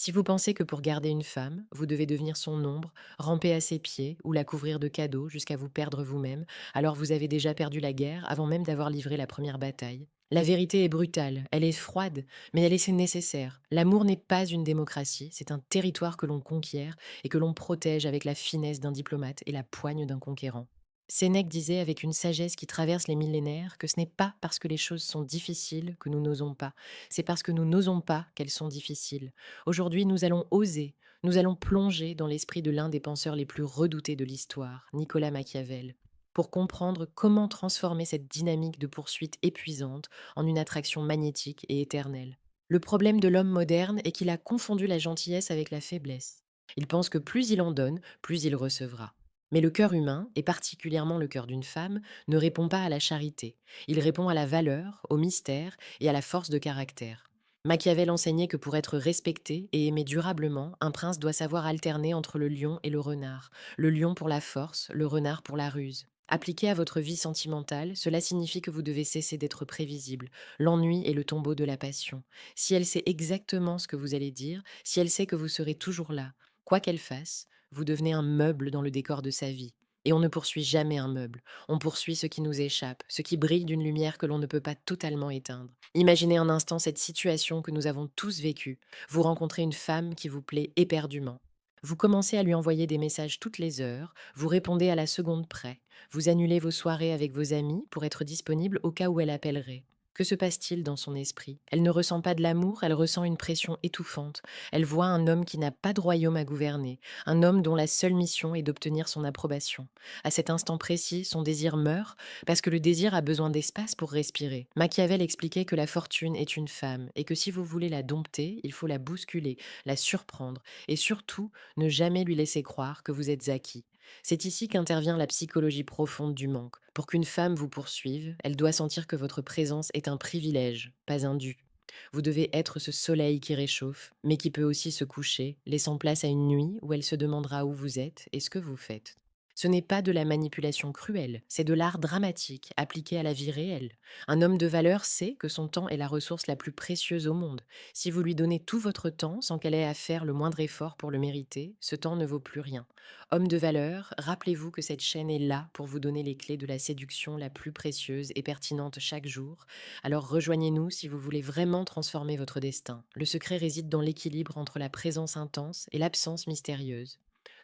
Si vous pensez que pour garder une femme, vous devez devenir son ombre, ramper à ses pieds ou la couvrir de cadeaux jusqu'à vous perdre vous-même, alors vous avez déjà perdu la guerre avant même d'avoir livré la première bataille. La vérité est brutale, elle est froide, mais elle est nécessaire. L'amour n'est pas une démocratie, c'est un territoire que l'on conquiert et que l'on protège avec la finesse d'un diplomate et la poigne d'un conquérant. Sénèque disait avec une sagesse qui traverse les millénaires que ce n'est pas parce que les choses sont difficiles que nous n'osons pas, c'est parce que nous n'osons pas qu'elles sont difficiles. Aujourd'hui, nous allons oser, nous allons plonger dans l'esprit de l'un des penseurs les plus redoutés de l'histoire, Nicolas Machiavel, pour comprendre comment transformer cette dynamique de poursuite épuisante en une attraction magnétique et éternelle. Le problème de l'homme moderne est qu'il a confondu la gentillesse avec la faiblesse. Il pense que plus il en donne, plus il recevra. Mais le cœur humain, et particulièrement le cœur d'une femme, ne répond pas à la charité. Il répond à la valeur, au mystère et à la force de caractère. Machiavel enseignait que pour être respecté et aimé durablement, un prince doit savoir alterner entre le lion et le renard. Le lion pour la force, le renard pour la ruse. Appliqué à votre vie sentimentale, cela signifie que vous devez cesser d'être prévisible. L'ennui est le tombeau de la passion. Si elle sait exactement ce que vous allez dire, si elle sait que vous serez toujours là, quoi qu'elle fasse, vous devenez un meuble dans le décor de sa vie. Et on ne poursuit jamais un meuble. On poursuit ce qui nous échappe, ce qui brille d'une lumière que l'on ne peut pas totalement éteindre. Imaginez un instant cette situation que nous avons tous vécue. Vous rencontrez une femme qui vous plaît éperdument. Vous commencez à lui envoyer des messages toutes les heures, vous répondez à la seconde près, vous annulez vos soirées avec vos amis pour être disponible au cas où elle appellerait. Que se passe-t-il dans son esprit? Elle ne ressent pas de l'amour, elle ressent une pression étouffante. Elle voit un homme qui n'a pas de royaume à gouverner, un homme dont la seule mission est d'obtenir son approbation. À cet instant précis, son désir meurt parce que le désir a besoin d'espace pour respirer. Machiavel expliquait que la fortune est une femme et que si vous voulez la dompter, il faut la bousculer, la surprendre et surtout ne jamais lui laisser croire que vous êtes acquis. C'est ici qu'intervient la psychologie profonde du manque. Pour qu'une femme vous poursuive, elle doit sentir que votre présence est un privilège, pas un dû. Vous devez être ce soleil qui réchauffe, mais qui peut aussi se coucher, laissant place à une nuit où elle se demandera où vous êtes et ce que vous faites. Ce n'est pas de la manipulation cruelle, c'est de l'art dramatique appliqué à la vie réelle. Un homme de valeur sait que son temps est la ressource la plus précieuse au monde. Si vous lui donnez tout votre temps sans qu'elle ait à faire le moindre effort pour le mériter, ce temps ne vaut plus rien. Homme de valeur, rappelez-vous que cette chaîne est là pour vous donner les clés de la séduction la plus précieuse et pertinente chaque jour. Alors rejoignez-nous si vous voulez vraiment transformer votre destin. Le secret réside dans l'équilibre entre la présence intense et l'absence mystérieuse.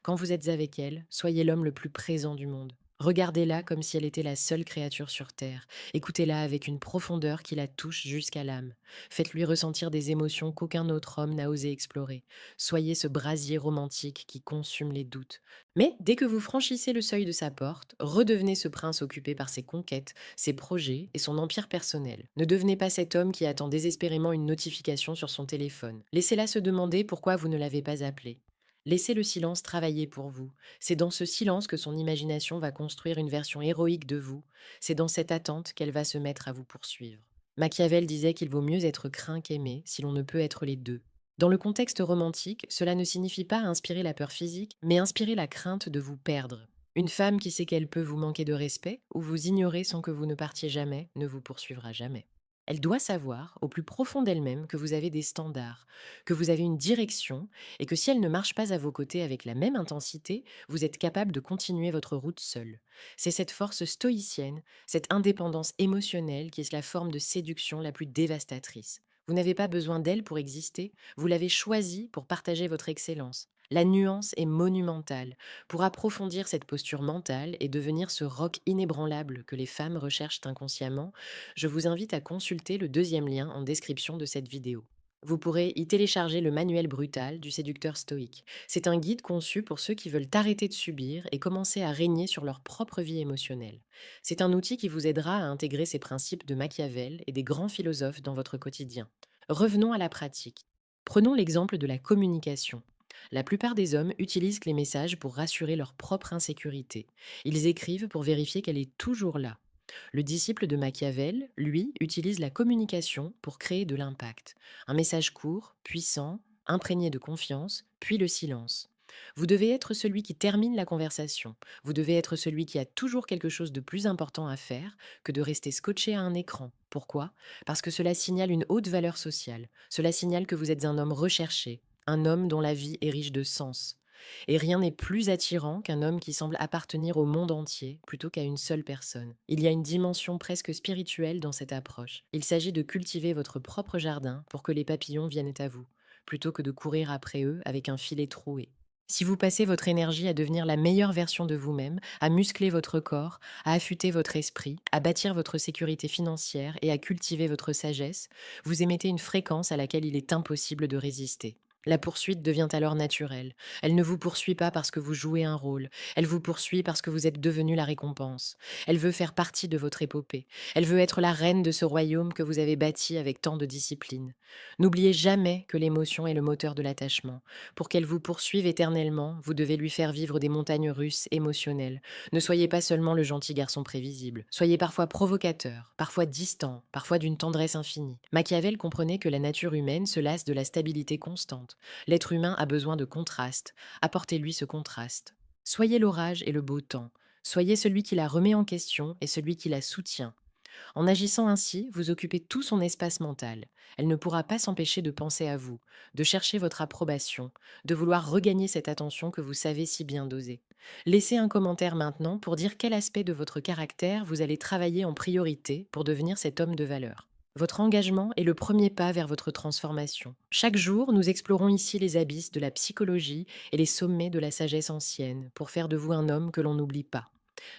Quand vous êtes avec elle, soyez l'homme le plus présent du monde. Regardez-la comme si elle était la seule créature sur Terre. Écoutez-la avec une profondeur qui la touche jusqu'à l'âme. Faites-lui ressentir des émotions qu'aucun autre homme n'a osé explorer. Soyez ce brasier romantique qui consume les doutes. Mais dès que vous franchissez le seuil de sa porte, redevenez ce prince occupé par ses conquêtes, ses projets et son empire personnel. Ne devenez pas cet homme qui attend désespérément une notification sur son téléphone. Laissez-la se demander pourquoi vous ne l'avez pas appelé. Laissez le silence travailler pour vous. C'est dans ce silence que son imagination va construire une version héroïque de vous. C'est dans cette attente qu'elle va se mettre à vous poursuivre. Machiavel disait qu'il vaut mieux être craint qu'aimé si l'on ne peut être les deux. Dans le contexte romantique, cela ne signifie pas inspirer la peur physique, mais inspirer la crainte de vous perdre. Une femme qui sait qu'elle peut vous manquer de respect ou vous ignorer sans que vous ne partiez jamais ne vous poursuivra jamais. Elle doit savoir, au plus profond d'elle-même, que vous avez des standards, que vous avez une direction, et que si elle ne marche pas à vos côtés avec la même intensité, vous êtes capable de continuer votre route seul. C'est cette force stoïcienne, cette indépendance émotionnelle qui est la forme de séduction la plus dévastatrice. Vous n'avez pas besoin d'elle pour exister, vous l'avez choisie pour partager votre excellence. La nuance est monumentale. Pour approfondir cette posture mentale et devenir ce roc inébranlable que les femmes recherchent inconsciemment, je vous invite à consulter le deuxième lien en description de cette vidéo. Vous pourrez y télécharger le manuel brutal du séducteur stoïque. C'est un guide conçu pour ceux qui veulent arrêter de subir et commencer à régner sur leur propre vie émotionnelle. C'est un outil qui vous aidera à intégrer ces principes de Machiavel et des grands philosophes dans votre quotidien. Revenons à la pratique. Prenons l'exemple de la communication. La plupart des hommes utilisent les messages pour rassurer leur propre insécurité. Ils écrivent pour vérifier qu'elle est toujours là. Le disciple de Machiavel, lui, utilise la communication pour créer de l'impact. Un message court, puissant, imprégné de confiance, puis le silence. Vous devez être celui qui termine la conversation. Vous devez être celui qui a toujours quelque chose de plus important à faire que de rester scotché à un écran. Pourquoi? Parce que cela signale une haute valeur sociale. Cela signale que vous êtes un homme recherché, un homme dont la vie est riche de sens. Et rien n'est plus attirant qu'un homme qui semble appartenir au monde entier plutôt qu'à une seule personne. Il y a une dimension presque spirituelle dans cette approche. Il s'agit de cultiver votre propre jardin pour que les papillons viennent à vous, plutôt que de courir après eux avec un filet troué. Si vous passez votre énergie à devenir la meilleure version de vous-même, à muscler votre corps, à affûter votre esprit, à bâtir votre sécurité financière et à cultiver votre sagesse, vous émettez une fréquence à laquelle il est impossible de résister. La poursuite devient alors naturelle. Elle ne vous poursuit pas parce que vous jouez un rôle, elle vous poursuit parce que vous êtes devenu la récompense. Elle veut faire partie de votre épopée. Elle veut être la reine de ce royaume que vous avez bâti avec tant de discipline. N'oubliez jamais que l'émotion est le moteur de l'attachement. Pour qu'elle vous poursuive éternellement, vous devez lui faire vivre des montagnes russes émotionnelles. Ne soyez pas seulement le gentil garçon prévisible. Soyez parfois provocateur, parfois distant, parfois d'une tendresse infinie. Machiavel comprenait que la nature humaine se lasse de la stabilité constante. L'être humain a besoin de contraste. Apportez-lui ce contraste. Soyez l'orage et le beau temps. Soyez celui qui la remet en question et celui qui la soutient. En agissant ainsi, vous occupez tout son espace mental. Elle ne pourra pas s'empêcher de penser à vous, de chercher votre approbation, de vouloir regagner cette attention que vous savez si bien doser. Laissez un commentaire maintenant pour dire quel aspect de votre caractère vous allez travailler en priorité pour devenir cet homme de valeur. Votre engagement est le premier pas vers votre transformation. Chaque jour, nous explorons ici les abysses de la psychologie et les sommets de la sagesse ancienne pour faire de vous un homme que l'on n'oublie pas.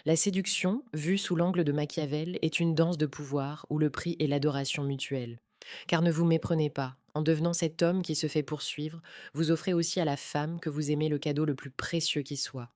La séduction, vue sous l'angle de Machiavel, est une danse de pouvoir où le prix est l'adoration mutuelle. Car ne vous méprenez pas, en devenant cet homme qui se fait poursuivre, vous offrez aussi à la femme que vous aimez le cadeau le plus précieux qui soit,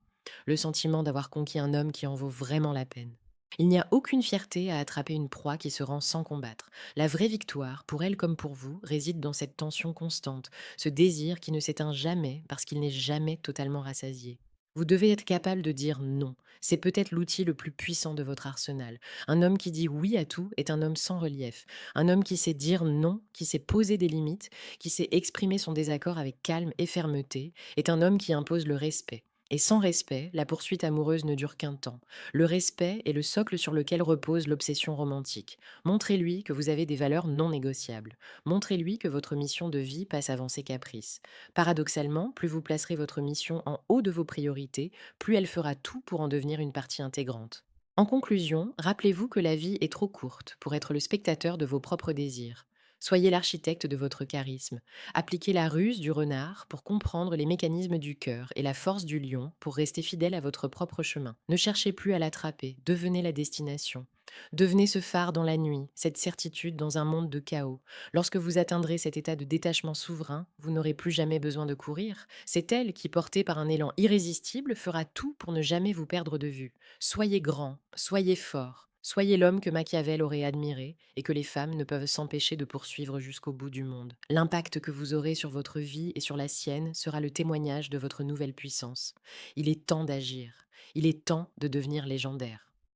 le sentiment d'avoir conquis un homme qui en vaut vraiment la peine. Il n'y a aucune fierté à attraper une proie qui se rend sans combattre. La vraie victoire, pour elle comme pour vous, réside dans cette tension constante, ce désir qui ne s'éteint jamais parce qu'il n'est jamais totalement rassasié. Vous devez être capable de dire non. C'est peut-être l'outil le plus puissant de votre arsenal. Un homme qui dit oui à tout est un homme sans relief. Un homme qui sait dire non, qui sait poser des limites, qui sait exprimer son désaccord avec calme et fermeté, est un homme qui impose le respect. Et sans respect, la poursuite amoureuse ne dure qu'un temps. Le respect est le socle sur lequel repose l'obsession romantique. Montrez-lui que vous avez des valeurs non négociables. Montrez-lui que votre mission de vie passe avant ses caprices. Paradoxalement, plus vous placerez votre mission en haut de vos priorités, plus elle fera tout pour en devenir une partie intégrante. En conclusion, rappelez-vous que la vie est trop courte pour être le spectateur de vos propres désirs. Soyez l'architecte de votre charisme. Appliquez la ruse du renard pour comprendre les mécanismes du cœur et la force du lion pour rester fidèle à votre propre chemin. Ne cherchez plus à l'attraper, devenez la destination. Devenez ce phare dans la nuit, cette certitude dans un monde de chaos. Lorsque vous atteindrez cet état de détachement souverain, vous n'aurez plus jamais besoin de courir. C'est elle qui, portée par un élan irrésistible, fera tout pour ne jamais vous perdre de vue. Soyez grand, soyez fort. Soyez l'homme que Machiavel aurait admiré et que les femmes ne peuvent s'empêcher de poursuivre jusqu'au bout du monde. L'impact que vous aurez sur votre vie et sur la sienne sera le témoignage de votre nouvelle puissance. Il est temps d'agir. Il est temps de devenir légendaire.